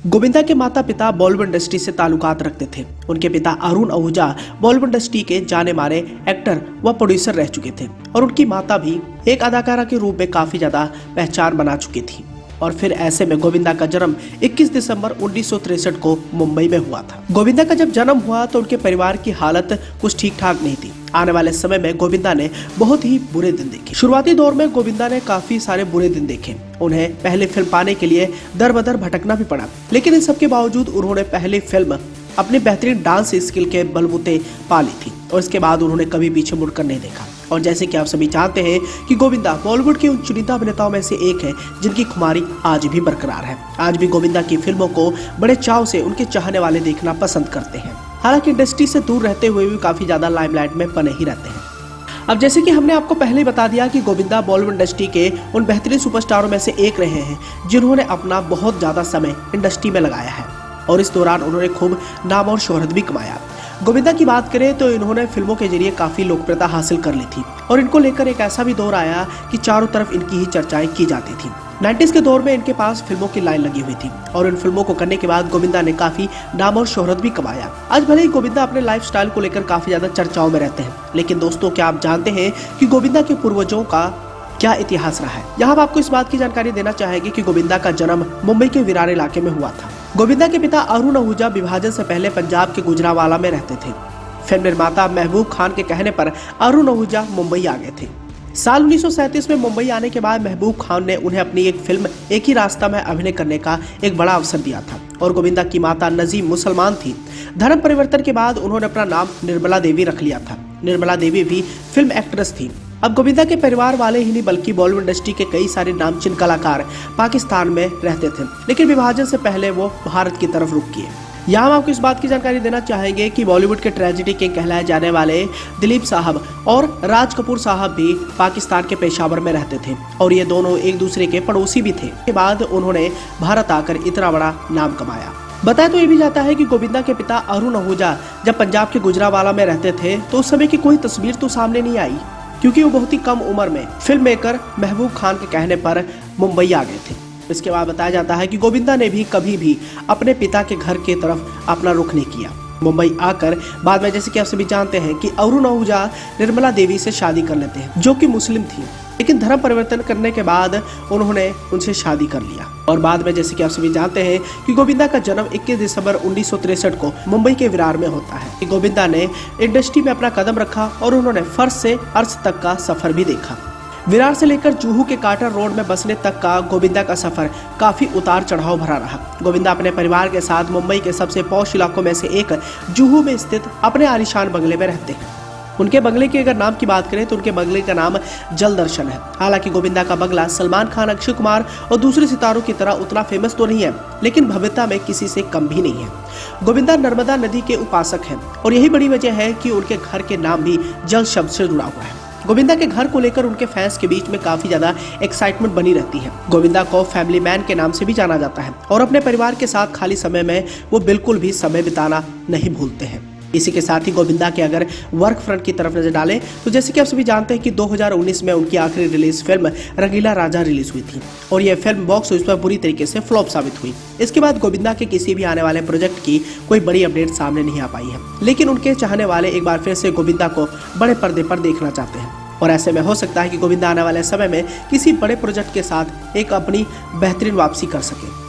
गोविंदा के माता पिता बॉलीवुड इंडस्ट्री से ताल्लुकात रखते थे। उनके पिता अरुण आहूजा बॉलीवुड इंडस्ट्री के जाने माने एक्टर व प्रोड्यूसर रह चुके थे और उनकी माता भी एक अदाकारा के रूप में काफी ज्यादा पहचान बना चुकी थी। और फिर ऐसे में गोविंदा का जन्म 21 दिसंबर 1963 को मुंबई में हुआ था। गोविंदा का जब जन्म हुआ तो उनके परिवार की हालत कुछ ठीक ठाक नहीं थी। आने वाले समय में गोविंदा ने बहुत ही बुरे दिन देखे। शुरुआती दौर में गोविंदा ने काफी सारे बुरे दिन देखे। उन्हें पहली फिल्म पाने के लिए दर बदर भटकना भी पड़ा, लेकिन इन सब के बावजूद उन्होंने पहली फिल्म अपनी बेहतरीन डांस स्किल के बलबूते पा ली थी और इसके बाद उन्होंने कभी पीछे मुड़कर नहीं देखा। और जैसे कि आप सभी जानते हैं कि गोविंदा बॉलीवुड के उन चुनिंदा अभिनेताओं में से एक है जिनकी खुमारी आज भी बरकरार है। आज भी गोविंदा की फिल्मों को बड़े चाव से उनके चाहने वाले देखना पसंद करते हैं। हालांकि इंडस्ट्री से दूर रहते हुए भी काफी ज्यादा लाइमलाइट में बने ही रहते हैं। अब जैसे कि हमने आपको पहले ही बता दिया कि गोविंदा बॉलीवुड इंडस्ट्री के उन बेहतरीन सुपरस्टारों में से एक रहे हैं जिन्होंने अपना बहुत ज्यादा समय इंडस्ट्री में लगाया है और इस दौरान उन्होंने खूब नाम और शोहरत भी कमाया। गोविंदा की बात करें तो इन्होंने फिल्मों के जरिए काफी लोकप्रियता हासिल कर ली थी और इनको लेकर एक ऐसा भी दौर आया कि चारों तरफ इनकी ही चर्चाएं की जाती थी। 90s के दौर में इनके पास फिल्मों की लाइन लगी हुई थी और इन फिल्मों को करने के बाद गोविंदा ने काफी नाम और शोहरत भी कमाया। आज भले ही गोविंदा अपने लाइफस्टाइल को लेकर काफी ज्यादा चर्चाओं में रहते हैं, लेकिन दोस्तों क्या आप जानते हैं कि गोविंदा के पूर्वजों का क्या इतिहास रहा है। यहाँ हम आपको इस बात की जानकारी देना चाहेंगे कि गोविंदा का जन्म मुंबई के विरार इलाके में हुआ था। गोविंदा के पिता अरुण आहूजा विभाजन से पहले पंजाब के गुजरांवाला में रहते थे। फिल्म निर्माता महबूब खान के कहने पर अरुण आहूजा मुंबई आ गए थे। साल 1937 में मुंबई आने के बाद महबूब खान ने उन्हें अपनी एक फिल्म एक ही रास्ता में अभिनय करने का एक बड़ा अवसर दिया था और गोविंदा की माता नजीम मुसलमान थी। धर्म परिवर्तन के बाद उन्होंने अपना नाम निर्मला देवी रख लिया था। निर्मला देवी भी फिल्म एक्ट्रेस थी। अब गोविंदा के परिवार वाले ही नहीं बल्कि बॉलीवुड इंडस्ट्री के कई सारे नामचीन कलाकार पाकिस्तान में रहते थे, लेकिन विभाजन से पहले वो भारत की तरफ रुख किए। यहाँ हम आपको इस बात की जानकारी देना चाहेंगे कि बॉलीवुड के ट्रेजेडी किंग कहलाए जाने वाले दिलीप साहब और राज कपूर साहब भी पाकिस्तान के पेशावर में रहते थे और ये दोनों एक दूसरे के पड़ोसी भी थे। के बाद उन्होंने भारत आकर इतना बड़ा नाम कमाया। बताया तो ये भी जाता है कि गोविंदा के पिता अरुण आहूजा जब पंजाब के गुजरांवाला में रहते थे तो उस समय की कोई तस्वीर तो सामने नहीं आई, क्योंकि वो बहुत ही कम उम्र में फिल्म मेकर महबूब खान के कहने पर मुंबई आ गए थे। इसके बाद बताया जाता है कि गोविंदा ने भी कभी भी अपने पिता के घर की तरफ अपना रुख नहीं किया। मुंबई आकर बाद में जैसे कि आप सभी जानते हैं कि अरुण आहूजा निर्मला देवी से शादी कर लेते हैं जो कि मुस्लिम थी, लेकिन धर्म परिवर्तन करने के बाद उन्होंने उनसे शादी कर लिया। और बाद में जैसे कि आप सभी जानते हैं कि गोविंदा का जन्म 21 दिसंबर 1963 को मुंबई के विरार में होता है। कि गोविंदा ने इंडस्ट्री में अपना कदम रखा और उन्होंने फर्श से अर्श तक का सफर भी देखा। विरार से लेकर जुहू के काटर रोड में बसने तक का गोविंदा का सफर काफी उतार चढ़ाव भरा रहा। गोविंदा अपने परिवार के साथ मुंबई के सबसे पॉश इलाकों में से एक जुहू में स्थित अपने आलीशान बंगले में रहते हैं। उनके बंगले के अगर नाम की बात करें तो उनके बंगले का नाम जल दर्शन है। हालांकि गोविंदा का बंगला सलमान खान, अक्षय कुमार और दूसरे सितारों की तरह उतना फेमस तो नहीं है, लेकिन भव्यता में किसी से कम भी नहीं है। गोविंदा नर्मदा नदी के उपासक हैं और यही बड़ी वजह है कि उनके घर के नाम भी जल शब्द से जुड़ा हुआ है। गोविंदा के घर को लेकर उनके फैंस के बीच में काफी ज्यादा एक्साइटमेंट बनी रहती है। गोविंदा को फैमिली मैन के नाम से भी जाना जाता है और अपने परिवार के साथ खाली समय में वो बिल्कुल भी समय बिताना नहीं भूलते हैं। इसी के साथ ही गोविंदा के अगर वर्क फ्रंट की तरफ नजर डालें तो जैसे कि आप सभी जानते हैं कि 2019 में उनकी आखिरी रिलीज फिल्म रंगीला राजा रिलीज हुई थी और यह फिल्म बॉक्स ऑफिस पर बुरी तरीके से फ्लॉप साबित हुई। इसके बाद गोविंदा के किसी भी आने वाले प्रोजेक्ट की कोई बड़ी अपडेट सामने नहीं आ पाई है, लेकिन उनके चाहने वाले एक बार फिर से गोविंदा को बड़े पर्दे पर देखना चाहते हैं और ऐसे में हो सकता है कि गोविंदा आने वाले समय में किसी बड़े प्रोजेक्ट के साथ एक अपनी बेहतरीन वापसी कर सके।